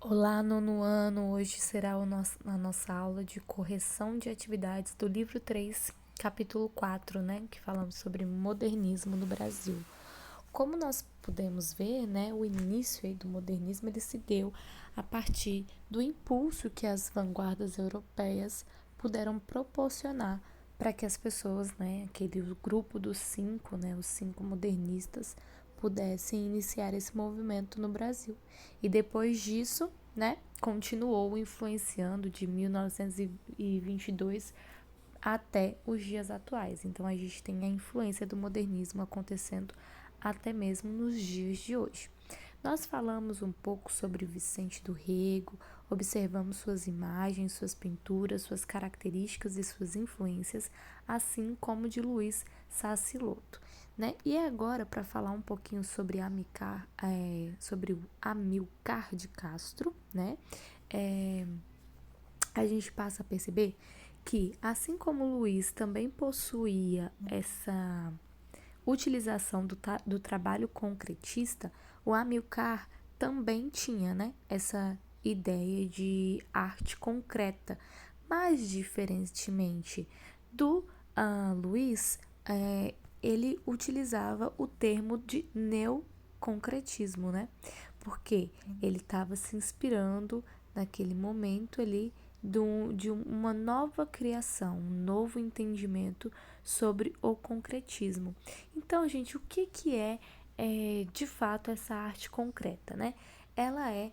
Olá, nono ano! Hoje será a nossa aula de correção de atividades do livro 3, capítulo 4, né? Que falamos sobre modernismo no Brasil. Como nós podemos ver, né, o início aí do modernismo ele se deu a partir do impulso que as vanguardas europeias puderam proporcionar para que as pessoas, né, aquele grupo dos cinco, né, os cinco modernistas, pudessem iniciar esse movimento no Brasil. E depois disso, né, continuou influenciando de 1922 até os dias atuais. Então a gente tem a influência do modernismo acontecendo até mesmo nos dias de hoje. Nós falamos um pouco sobre Vicente do Rego, observamos suas imagens, suas pinturas, suas características e suas influências, assim como de Luiz Sassilotto, né? E agora, para falar um pouquinho sobre sobre o Amilcar de Castro, né? A gente passa a perceber que, assim como Luiz também possuía essa utilização do trabalho concretista, o Amilcar também tinha, né, essa ideia de arte concreta, mas diferentemente do Luiz, ele utilizava o termo de neoconcretismo, né? Porque ele estava se inspirando naquele momento ali de uma nova criação, um novo entendimento sobre o concretismo. Então, gente, o que é de fato essa arte concreta, né? Ela é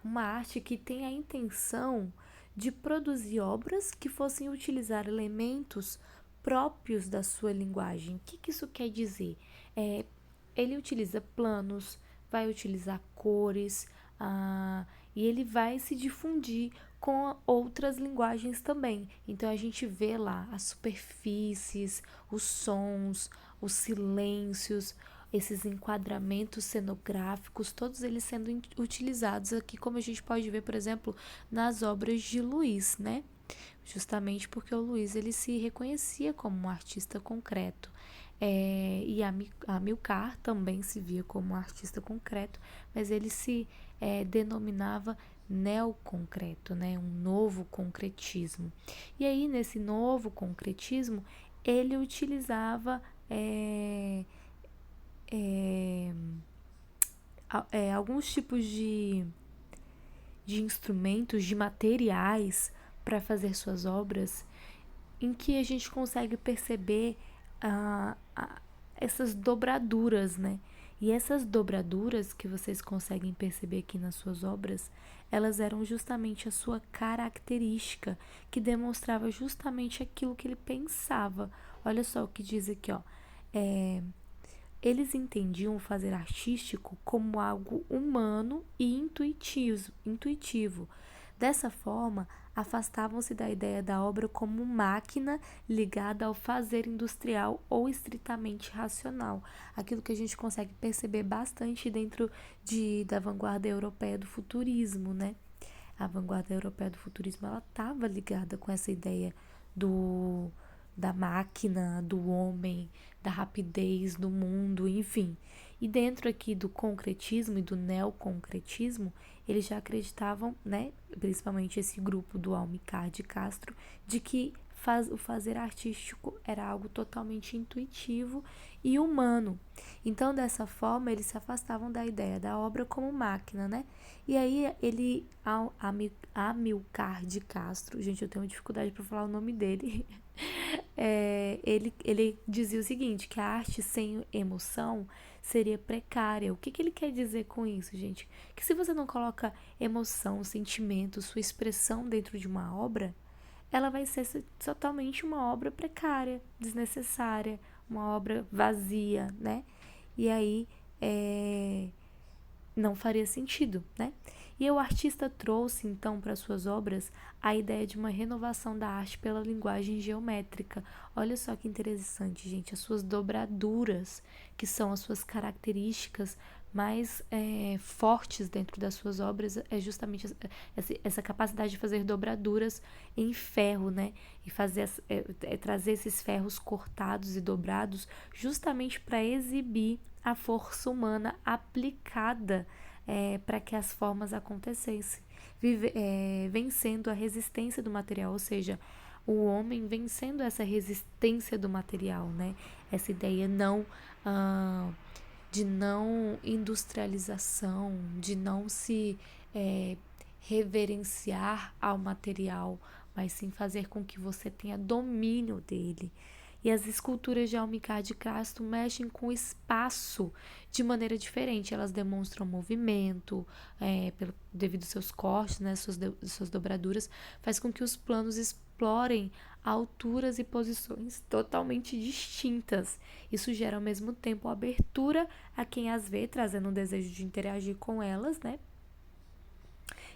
uma arte que tem a intenção de produzir obras que fossem utilizar elementos próprios da sua linguagem. O que isso quer dizer? Ele utiliza planos, vai utilizar cores, e ele vai se difundir com outras linguagens também. Então a gente vê lá as superfícies, os sons, os silêncios, esses enquadramentos cenográficos, todos eles sendo utilizados aqui, como a gente pode ver, por exemplo, nas obras de Luiz, né? Justamente porque o Luiz ele se reconhecia como um artista concreto. E a Amilcar também se via como um artista concreto, mas ele se denominava neoconcreto, né? Um novo concretismo. E aí, nesse novo concretismo, ele utilizava alguns tipos de instrumentos, de materiais para fazer suas obras, em que a gente consegue perceber ah, ah, essas dobraduras, né? E essas dobraduras que vocês conseguem perceber aqui nas suas obras, elas eram justamente a sua característica, que demonstrava justamente aquilo que ele pensava. Olha só o que diz aqui, ó. Eles entendiam o fazer artístico como algo humano e intuitivo. Dessa forma, afastavam-se da ideia da obra como máquina ligada ao fazer industrial ou estritamente racional. Aquilo que a gente consegue perceber bastante dentro da vanguarda europeia do futurismo, né? A vanguarda europeia do futurismo, ela estava ligada com essa ideia do da máquina, do homem, da rapidez do mundo, enfim. E dentro aqui do concretismo e do neoconcretismo, eles já acreditavam, né, principalmente esse grupo do Almicard de Castro, de que o fazer artístico era algo totalmente intuitivo e humano. Então, dessa forma, eles se afastavam da ideia da obra como máquina, né? E aí, Amilcar de Castro, gente, eu tenho dificuldade para falar o nome dele, ele dizia o seguinte, que a arte sem emoção seria precária. O que ele quer dizer com isso, gente? Que se você não coloca emoção, sentimento, sua expressão dentro de uma obra, ela vai ser totalmente uma obra precária, desnecessária, uma obra vazia, né? E aí, não faria sentido, né? E o artista trouxe então para suas obras a ideia de uma renovação da arte pela linguagem geométrica. Olha só que interessante, gente, as suas dobraduras, que são as suas características mais fortes dentro das suas obras, é justamente essa capacidade de fazer dobraduras em ferro, né? E trazer esses ferros cortados e dobrados justamente para exibir a força humana aplicada para que as formas acontecessem, vencendo a resistência do material, ou seja, o homem vencendo essa resistência do material, né? Essa ideia de não industrialização, de não se reverenciar ao material, mas sim fazer com que você tenha domínio dele. E as esculturas de Almikar de Castro mexem com o espaço de maneira diferente. Elas demonstram movimento, devido aos seus cortes, né, suas dobraduras, faz com que os planos explorem alturas e posições totalmente distintas. Isso gera ao mesmo tempo abertura a quem as vê, trazendo um desejo de interagir com elas, né?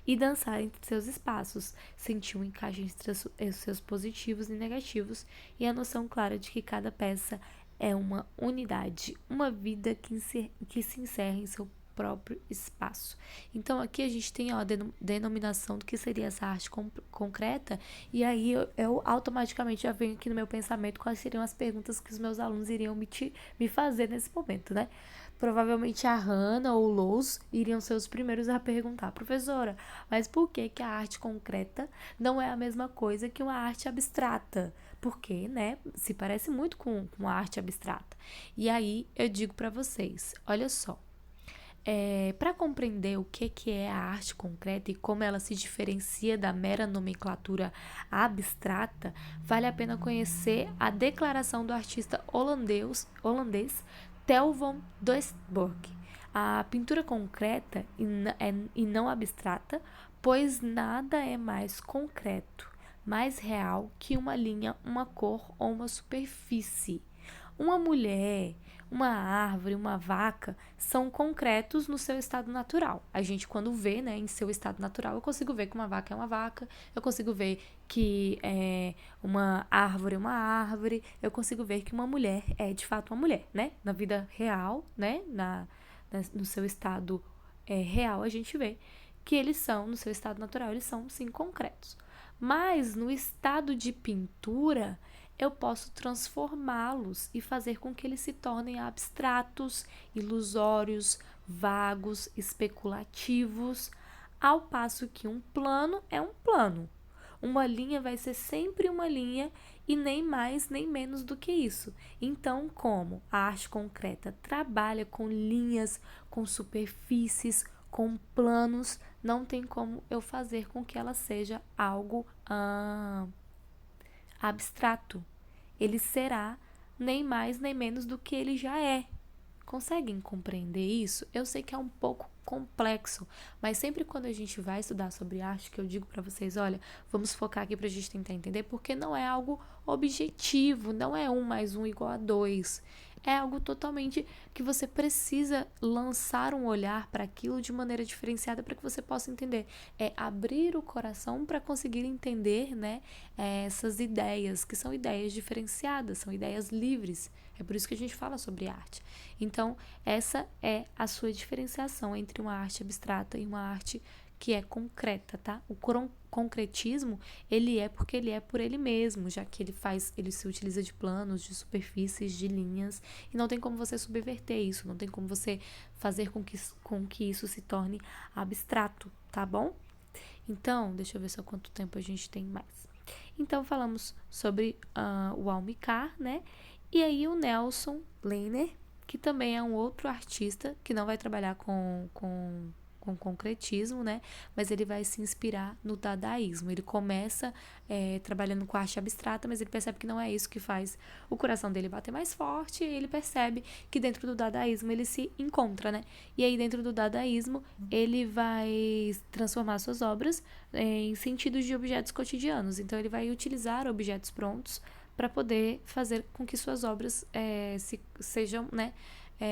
E dançar entre seus espaços, sentir um encaixe entre os seus positivos e negativos e a noção clara de que cada peça é uma unidade, uma vida que se encerra em seu próprio espaço. Então aqui a gente tem a denominação do que seria essa arte concreta, e aí eu automaticamente já venho aqui no meu pensamento quais seriam as perguntas que os meus alunos iriam me fazer nesse momento, né? Provavelmente a Hannah ou o Lous iriam ser os primeiros a perguntar: professora, mas por que a arte concreta não é a mesma coisa que uma arte abstrata? Porque, né, se parece muito com a arte abstrata. E aí eu digo para vocês, olha só, para compreender o que é a arte concreta e como ela se diferencia da mera nomenclatura abstrata, vale a pena conhecer a declaração do artista holandês Theo van Doesburg. A pintura concreta e não abstrata, pois nada é mais concreto, mais real que uma linha, uma cor ou uma superfície. Uma mulher, uma árvore, uma vaca são concretos no seu estado natural. A gente, quando vê, né, em seu estado natural, eu consigo ver que uma vaca é uma vaca, eu consigo ver que uma árvore é uma árvore, eu consigo ver que uma mulher é de fato uma mulher, né? Na vida real, né, no seu estado real, a gente vê que eles são, no seu estado natural, eles são sim concretos. Mas no estado de pintura, eu posso transformá-los e fazer com que eles se tornem abstratos, ilusórios, vagos, especulativos, ao passo que um plano é um plano. Uma linha vai ser sempre uma linha e nem mais nem menos do que isso. Então, como a arte concreta trabalha com linhas, com superfícies, com planos, não tem como eu fazer com que ela seja algo abstrato. Ele será nem mais nem menos do que ele já é. Conseguem compreender isso? Eu sei que é um pouco complexo, mas sempre quando a gente vai estudar sobre arte, que eu digo para vocês, olha, vamos focar aqui pra gente tentar entender, porque não é algo objetivo, não é 1 mais 1 igual a 2. É algo totalmente que você precisa lançar um olhar para aquilo de maneira diferenciada para que você possa entender. É abrir o coração para conseguir entender, né, essas ideias, que são ideias diferenciadas, são ideias livres. É por isso que a gente fala sobre arte. Então, essa é a sua diferenciação entre uma arte abstrata e uma arte que é concreta, tá? O concretismo, ele é porque ele é por ele mesmo, já que ele se utiliza de planos, de superfícies, de linhas, e não tem como você subverter isso, não tem como você fazer com que isso se torne abstrato, tá bom? Então, deixa eu ver só quanto tempo a gente tem mais. Então, falamos sobre o Almikar, né? E aí o Nelson Lehner, que também é um outro artista que não vai trabalhar com concretismo, né? Mas ele vai se inspirar no dadaísmo. Ele começa trabalhando com arte abstrata, mas ele percebe que não é isso que faz o coração dele bater mais forte, e ele percebe que dentro do dadaísmo ele se encontra, né? E aí dentro do dadaísmo ele vai transformar suas obras em sentidos de objetos cotidianos. Então ele vai utilizar objetos prontos para poder fazer com que suas obras sejam, né,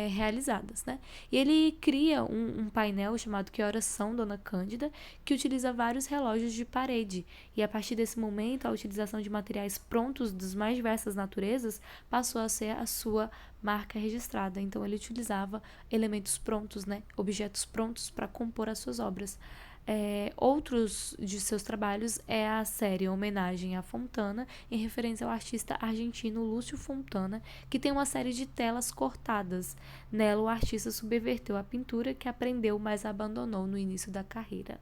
realizadas, né? E ele cria um painel chamado Que Horas São, Dona Cândida, que utiliza vários relógios de parede. E a partir desse momento, a utilização de materiais prontos das mais diversas naturezas passou a ser a sua marca registrada. Então ele utilizava elementos prontos, né? Objetos prontos para compor as suas obras. Outros de seus trabalhos é a série Homenagem a Fontana, em referência ao artista argentino Lúcio Fontana, que tem uma série de telas cortadas. Nela, o artista subverteu a pintura que aprendeu, mas abandonou no início da carreira.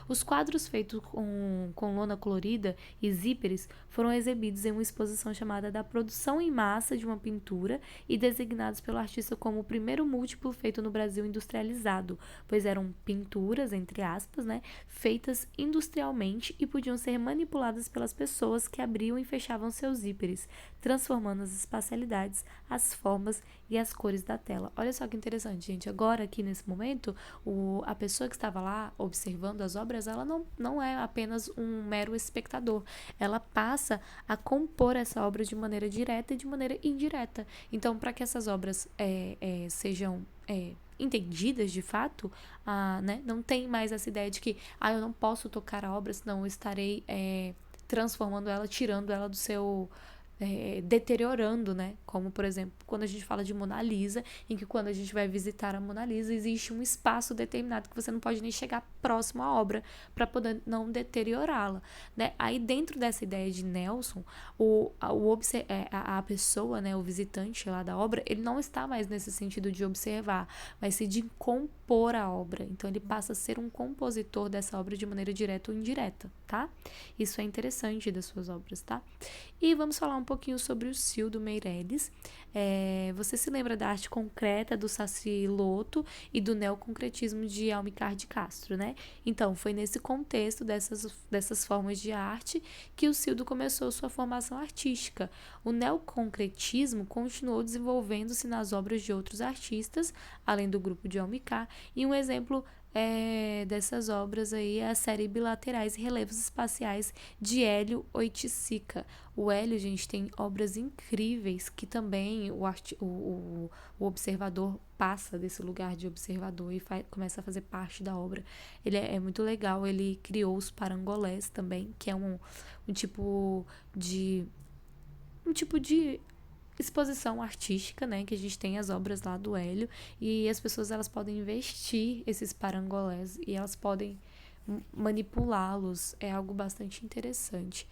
Os quadros feitos com lona colorida e zíperes foram exibidos em uma exposição chamada da produção em massa de uma pintura e designados pelo artista como o primeiro múltiplo feito no Brasil industrializado, pois eram pinturas, entre aspas, né, feitas industrialmente e podiam ser manipuladas pelas pessoas que abriam e fechavam seus zíperes, transformando as espacialidades, as formas e as cores da tela. Olha só que interessante, gente. Agora, aqui nesse momento, a pessoa que estava lá observando as obras, ela não é apenas um mero espectador. Ela passa a compor essa obra de maneira direta e de maneira indireta. Então, para que essas obras sejam entendidas de fato, né, não tem mais essa ideia de que eu não posso tocar a obra, senão eu estarei transformando ela, tirando ela do seu... deteriorando, né? Como, por exemplo, quando a gente fala de Mona Lisa, em que quando a gente vai visitar a Mona Lisa, existe um espaço determinado que você não pode nem chegar próximo à obra para poder não deteriorá-la, né? Aí, dentro dessa ideia de Nelson, a pessoa, né, o visitante lá da obra, ele não está mais nesse sentido de observar, mas sim de compor a obra. Então, ele passa a ser um compositor dessa obra de maneira direta ou indireta, tá? Isso é interessante das suas obras, tá? E vamos falar um pouquinho sobre o Cildo Meireles. Você se lembra da arte concreta do Saci Loto e do neoconcretismo de Almir de Castro, né? Então, foi nesse contexto dessas formas de arte que o Cildo começou sua formação artística. O neoconcretismo continuou desenvolvendo-se nas obras de outros artistas, além do grupo de Almir, e um exemplo dessas obras aí é a série Bilaterais e Relevos Espaciais de Hélio Oiticica. O Hélio, gente, tem obras incríveis que também o observador passa desse lugar de observador e começa a fazer parte da obra. Ele é muito legal, ele criou os parangolés também, que é um tipo de exposição artística, né, que a gente tem as obras lá do Hélio, e as pessoas elas podem investir esses parangolés e elas podem manipulá-los. É algo bastante interessante.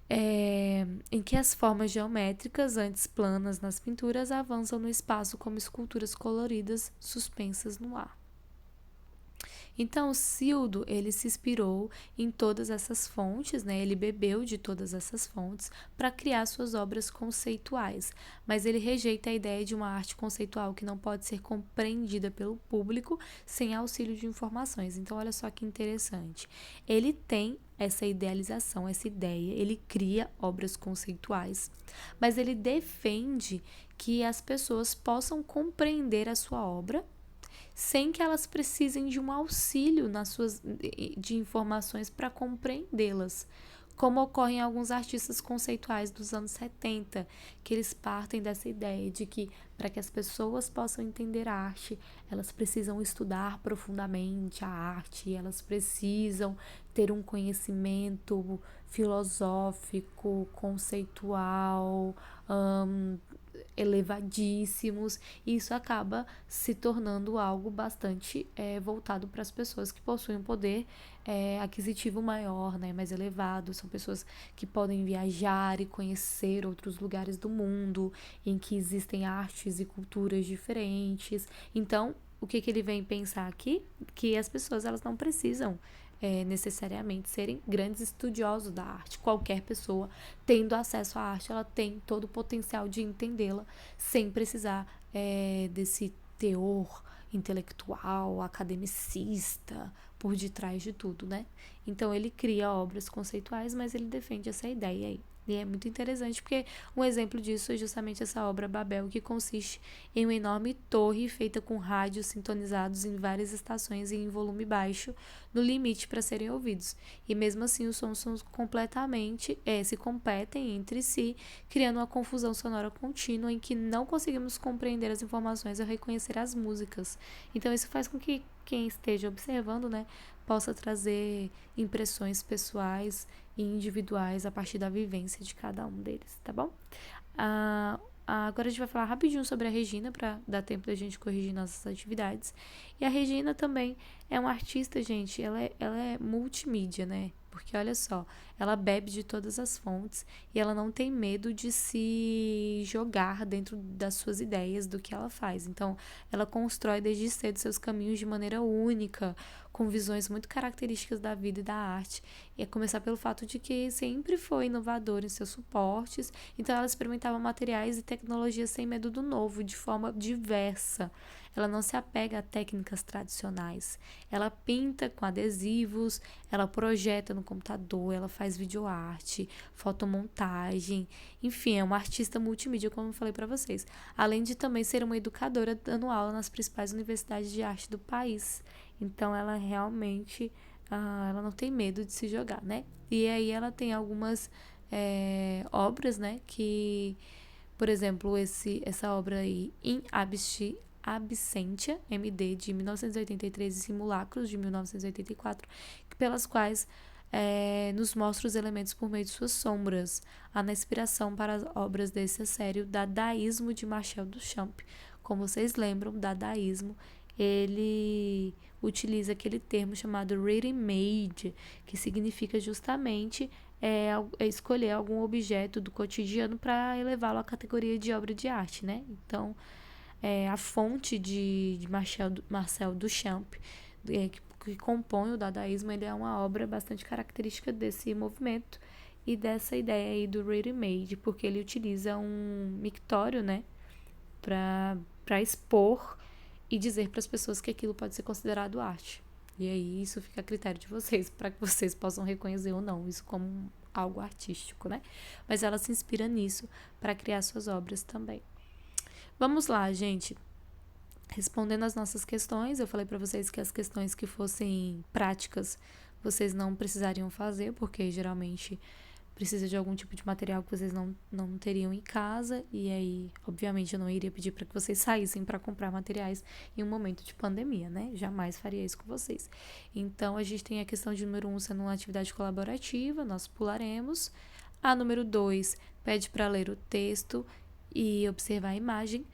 Em que as formas geométricas, antes planas nas pinturas, avançam no espaço como esculturas coloridas suspensas no ar. Então, o Cildo, ele se inspirou em todas essas fontes, né? Ele bebeu de todas essas fontes para criar suas obras conceituais, mas ele rejeita a ideia de uma arte conceitual que não pode ser compreendida pelo público sem auxílio de informações. Então, olha só que interessante. Ele tem essa idealização, essa ideia, ele cria obras conceituais, mas ele defende que as pessoas possam compreender a sua obra sem que elas precisem de um auxílio de informações para compreendê-las, como ocorre em alguns artistas conceituais dos anos 70, que eles partem dessa ideia de que para que as pessoas possam entender a arte, elas precisam estudar profundamente a arte, elas precisam ter um conhecimento filosófico, conceitual, elevadíssimos, e isso acaba se tornando algo bastante voltado para as pessoas que possuem um poder aquisitivo maior, né, mais elevado. São pessoas que podem viajar e conhecer outros lugares do mundo, em que existem artes e culturas diferentes. Então, o que ele vem pensar aqui? Que as pessoas elas não precisam necessariamente serem grandes estudiosos da arte. Qualquer pessoa tendo acesso à arte, ela tem todo o potencial de entendê-la sem precisar desse teor intelectual, academicista por detrás de tudo, né? Então ele cria obras conceituais, mas ele defende essa ideia aí. E é muito interessante porque um exemplo disso é justamente essa obra Babel, que consiste em uma enorme torre feita com rádios sintonizados em várias estações e em volume baixo, no limite para serem ouvidos. E mesmo assim os sons são completamente se competem entre si, criando uma confusão sonora contínua em que não conseguimos compreender as informações ou reconhecer as músicas. Então isso faz com que quem esteja observando, né, possa trazer impressões pessoais e individuais a partir da vivência de cada um deles, tá bom? Agora a gente vai falar rapidinho sobre a Regina, para dar tempo da gente corrigir nossas atividades. E a Regina também é uma artista, gente, ela é multimídia, né? Porque olha só, ela bebe de todas as fontes e ela não tem medo de se jogar dentro das suas ideias, do que ela faz. Então, ela constrói desde cedo seus caminhos de maneira única, com visões muito características da vida e da arte. E a começar pelo fato de que sempre foi inovadora em seus suportes, então ela experimentava materiais e tecnologias sem medo do novo, de forma diversa. Ela não se apega a técnicas tradicionais. Ela pinta com adesivos, ela projeta no computador, ela faz videoarte, fotomontagem, enfim, é uma artista multimídia, como eu falei para vocês. Além de também ser uma educadora dando aula nas principais universidades de arte do país. Então ela realmente, ela não tem medo de se jogar, né? E aí ela tem algumas obras, né, que, por exemplo, essa obra aí, In Absentia, MD, de 1983 e Simulacros, de 1984, pelas quais nos mostra os elementos por meio de suas sombras, na inspiração para as obras desse sério Dadaísmo de Marcel Duchamp. Como vocês lembram, Dadaísmo, ele utiliza aquele termo chamado ready-made, que significa justamente escolher algum objeto do cotidiano para elevá-lo à categoria de obra de arte, né? Então, a fonte de Marcel Duchamp, que compõe o dadaísmo, ele é uma obra bastante característica desse movimento e dessa ideia aí do ready-made, porque ele utiliza um mictório, né, para expor e dizer para as pessoas que aquilo pode ser considerado arte. E aí isso fica a critério de vocês, para que vocês possam reconhecer ou não isso como algo artístico, né? Mas ela se inspira nisso para criar suas obras também. Vamos lá, gente. Respondendo as nossas questões, eu falei para vocês que as questões que fossem práticas vocês não precisariam fazer, porque geralmente precisa de algum tipo de material que vocês não teriam em casa, e aí, obviamente, eu não iria pedir para que vocês saíssem para comprar materiais em um momento de pandemia, né? Jamais faria isso com vocês. Então, a gente tem a questão de número 1 sendo uma atividade colaborativa, nós pularemos. A número 2 pede para ler o texto e observar a imagem,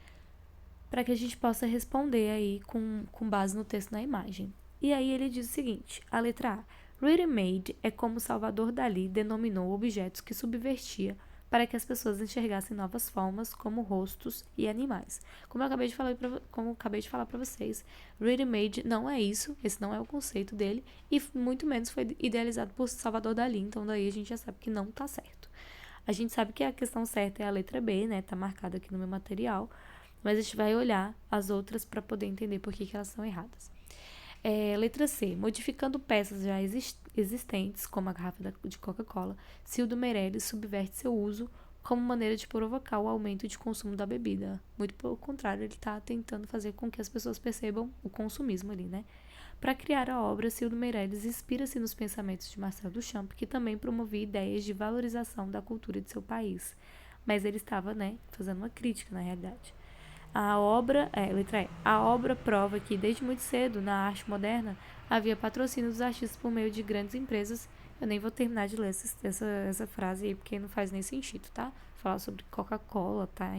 para que a gente possa responder aí com base no texto na imagem. E aí ele diz o seguinte, a letra A. Ready-made é como Salvador Dalí denominou objetos que subvertia para que as pessoas enxergassem novas formas, como rostos e animais. Como eu acabei de falar para vocês, ready-made não é isso, esse não é o conceito dele, e muito menos foi idealizado por Salvador Dalí, então daí a gente já sabe que não está certo. A gente sabe que a questão certa é a letra B, né? Tá marcada aqui no meu material, mas a gente vai olhar as outras para poder entender por que elas são erradas. Letra C. Modificando peças já existentes, como a garrafa de Coca-Cola, Cildo Meirelles subverte seu uso como maneira de provocar o aumento de consumo da bebida. Muito pelo contrário, ele está tentando fazer com que as pessoas percebam o consumismo ali, né? Para criar a obra, Cildo Meirelles inspira-se nos pensamentos de Marcel Duchamp, que também promovia ideias de valorização da cultura de seu país. Mas ele estava, né, fazendo uma crítica, na realidade. Letra E. A obra prova que, desde muito cedo, na arte moderna, havia patrocínio dos artistas por meio de grandes empresas. Eu nem vou terminar de ler essa frase aí, porque não faz nem sentido, tá? Falar sobre Coca-Cola, tá?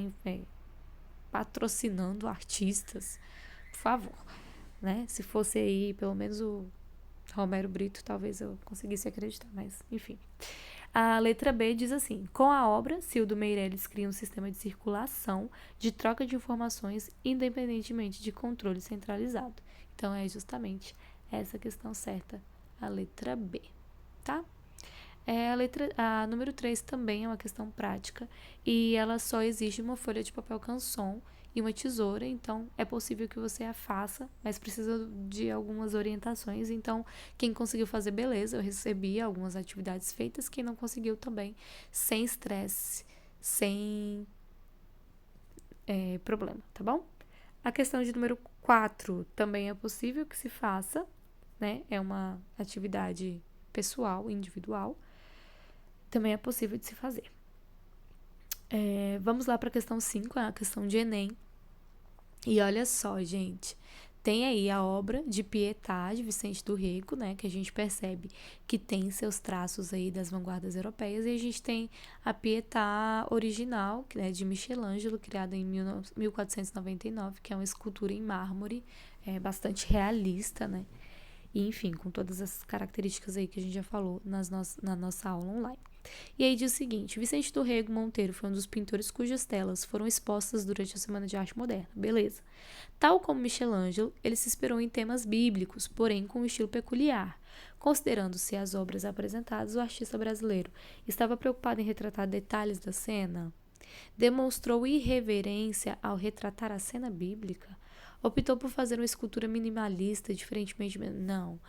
Patrocinando artistas. Por favor, né? Se fosse aí, pelo menos o Romero Brito, talvez eu conseguisse acreditar, mas enfim. A letra B diz assim: com a obra, Cildo Meirelles cria um sistema de circulação, de troca de informações, independentemente de controle centralizado. Então, é justamente essa questão certa, a letra B, tá? A número 3 também é uma questão prática e ela só exige uma folha de papel canson e uma tesoura, então é possível que você a faça, mas precisa de algumas orientações. Então, quem conseguiu fazer, beleza, eu recebi algumas atividades feitas, quem não conseguiu também, sem estresse, sem problema, tá bom? A questão de número 4 também é possível que se faça, né? É uma atividade pessoal, individual, também é possível de se fazer. Vamos lá para a questão 5, a questão de Enem. E olha só, gente, tem aí a obra de Pietà, de Vicente do Rego, né, que a gente percebe que tem seus traços aí das vanguardas europeias, e a gente tem a Pietà original, que é de Michelangelo, criada em 1499, que é uma escultura em mármore, bastante realista, né? E, enfim, com todas essas características aí que a gente já falou na nossa aula online. E aí diz o seguinte: Vicente do Rego Monteiro foi um dos pintores cujas telas foram expostas durante a Semana de Arte Moderna. Beleza. Tal como Michelangelo, ele se inspirou em temas bíblicos, porém com um estilo peculiar. Considerando-se as obras apresentadas, o artista brasileiro estava preocupado em retratar detalhes da cena? Demonstrou irreverência ao retratar a cena bíblica? Optou por fazer uma escultura minimalista, diferentemente. Não.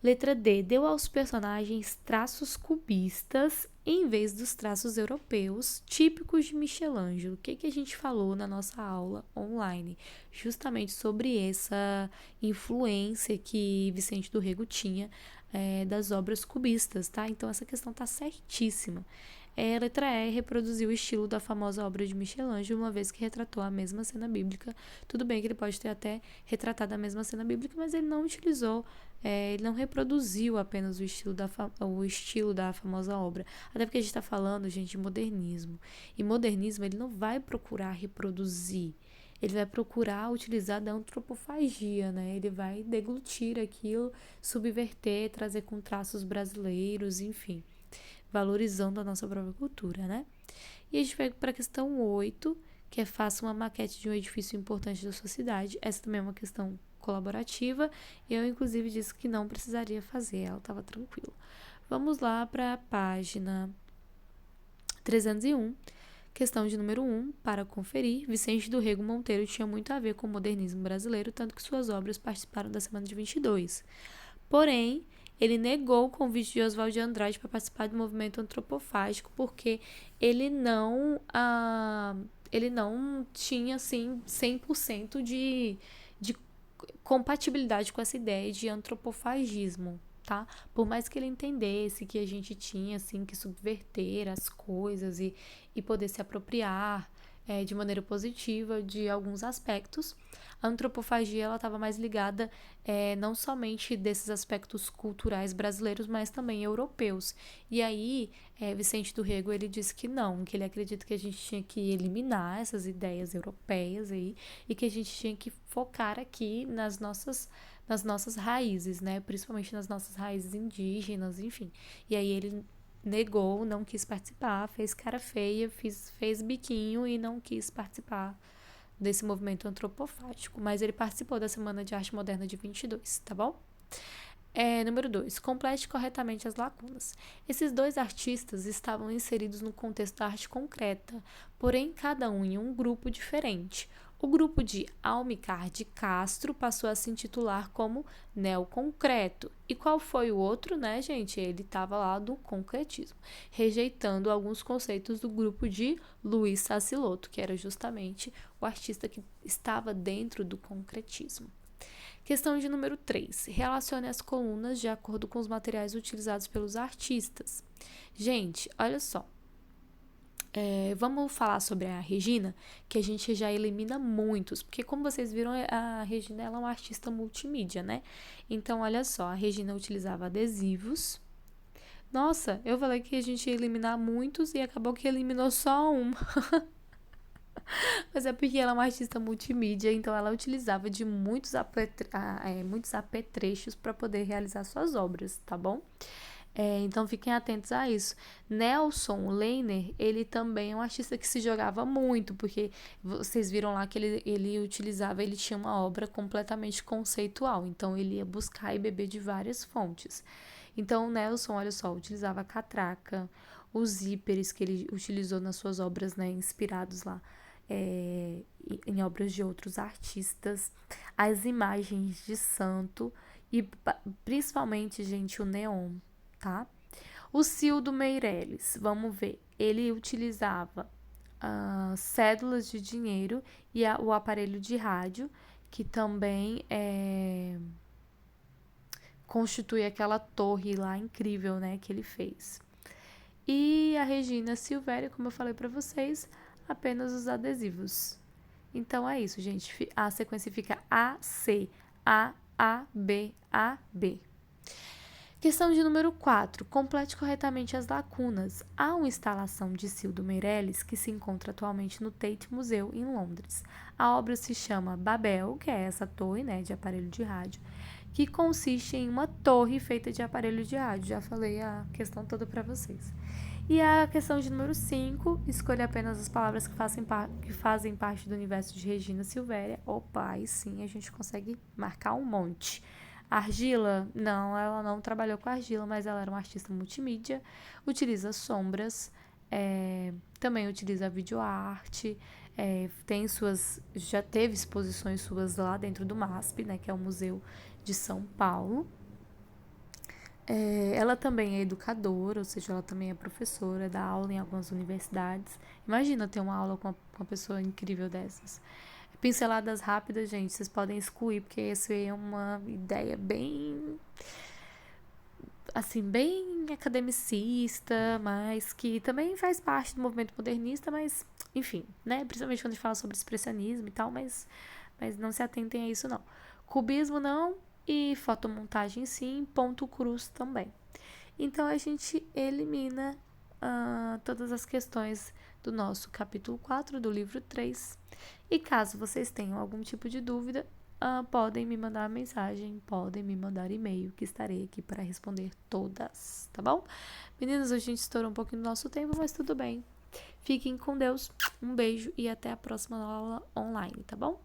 Letra D. Deu aos personagens traços cubistas em vez dos traços europeus típicos de Michelangelo. O que a gente falou na nossa aula online? Justamente sobre essa influência que Vicente do Rego tinha das obras cubistas, tá? Então essa questão tá certíssima. Letra E reproduziu o estilo da famosa obra de Michelangelo, uma vez que retratou a mesma cena bíblica. Tudo bem que ele pode ter até retratado a mesma cena bíblica, mas ele não utilizou, ele não reproduziu apenas o estilo da famosa obra. Até porque a gente está falando, gente, de modernismo. E modernismo, ele não vai procurar reproduzir. Ele vai procurar utilizar da antropofagia, né? Ele vai deglutir aquilo, subverter, trazer com traços brasileiros, enfim, valorizando a nossa própria cultura, né? E a gente vai para a questão 8, que é faça uma maquete de um edifício importante da sua cidade. Essa também é uma questão colaborativa. Eu, inclusive, disse que não precisaria fazer, ela estava tranquila. Vamos lá para a página 301. Questão de número 1, para conferir, Vicente do Rego Monteiro tinha muito a ver com o modernismo brasileiro, tanto que suas obras participaram da Semana de 22. Porém, ele negou o convite de Oswald de Andrade para participar do movimento antropofágico, porque ele não tinha, assim, 100% de compatibilidade com essa ideia de antropofagismo, tá? Por mais que ele entendesse que a gente tinha, assim, que subverter as coisas e poder se apropriar de maneira positiva de alguns aspectos, a antropofagia ela estava mais ligada não somente desses aspectos culturais brasileiros, mas também europeus. E aí, Vicente do Rego, ele disse que não, que ele acredita que a gente tinha que eliminar essas ideias europeias aí e que a gente tinha que focar aqui nas nossas raízes, né? Principalmente nas nossas raízes indígenas, enfim. E aí ele negou, não quis participar, fez cara feia, fez biquinho e não quis participar desse movimento antropofágico, mas ele participou da Semana de Arte Moderna de 22, tá bom? Número 2. Complete corretamente as lacunas. Esses dois artistas estavam inseridos no contexto da arte concreta, porém cada um em um grupo diferente. O grupo de Almicar de Castro passou a se intitular como neoconcreto. E qual foi o outro, né, gente? Ele estava lá do concretismo, rejeitando alguns conceitos do grupo de Luiz Sassilotto, que era justamente o artista que estava dentro do concretismo. Questão de número 3. Relacione as colunas de acordo com os materiais utilizados pelos artistas. Gente, olha só. Vamos falar sobre a Regina, que a gente já elimina muitos, porque como vocês viram, a Regina ela é uma artista multimídia, né? Então, olha só, a Regina utilizava adesivos. Nossa, eu falei que a gente ia eliminar muitos e acabou que eliminou só um. Mas é porque ela é uma artista multimídia, então ela utilizava de muitos apetrechos para poder realizar suas obras, tá bom? Então fiquem atentos a isso. Nelson Leiner, ele também é um artista que se jogava muito, porque vocês viram lá que ele tinha uma obra completamente conceitual, então ele ia buscar e beber de várias fontes. Então o Nelson, olha só, utilizava a catraca, os zíperes que ele utilizou nas suas obras, né, inspirados lá em obras de outros artistas, as imagens de santo e principalmente, gente, o neon, tá? O Cildo Meireles, vamos ver, ele utilizava cédulas de dinheiro e o aparelho de rádio, que também constitui aquela torre lá incrível, né, que ele fez. E a Regina Silvério, como eu falei para vocês, apenas os adesivos. Então é isso, gente. A sequência fica A, C, A, A, B, A, B. Questão de número 4. Complete corretamente as lacunas. Há uma instalação de Cildo Meirelles que se encontra atualmente no Tate Museu, em Londres. A obra se chama Babel, que é essa torre, né, de aparelho de rádio, que consiste em uma torre feita de aparelho de rádio. Já falei a questão toda para vocês. E a questão de número 5, escolha apenas as palavras que fazem parte do universo de Regina Silvéria. Opa, aí sim a gente consegue marcar um monte. Argila? Não, ela não trabalhou com argila, mas ela era uma artista multimídia, utiliza sombras, também utiliza videoarte, já teve exposições suas lá dentro do MASP, né, que é o Museu de São Paulo. Ela também é educadora, ou seja, ela também é professora, dá aula em algumas universidades. Imagina ter uma aula com uma pessoa incrível dessas. Pinceladas rápidas, gente, vocês podem excluir, porque essa é uma ideia bem, assim, bem academicista, mas que também faz parte do movimento modernista, mas, enfim, né? Principalmente quando a gente fala sobre expressionismo e tal, mas não se atentem a isso, não. Cubismo, não, e fotomontagem, sim, ponto cruz também. Então, a gente elimina todas as questões do nosso capítulo 4 do livro 3. E caso vocês tenham algum tipo de dúvida, podem me mandar mensagem, podem me mandar e-mail, que estarei aqui para responder todas, tá bom? Meninas, a gente estourou um pouquinho do nosso tempo, mas tudo bem. Fiquem com Deus, um beijo e até a próxima aula online, tá bom?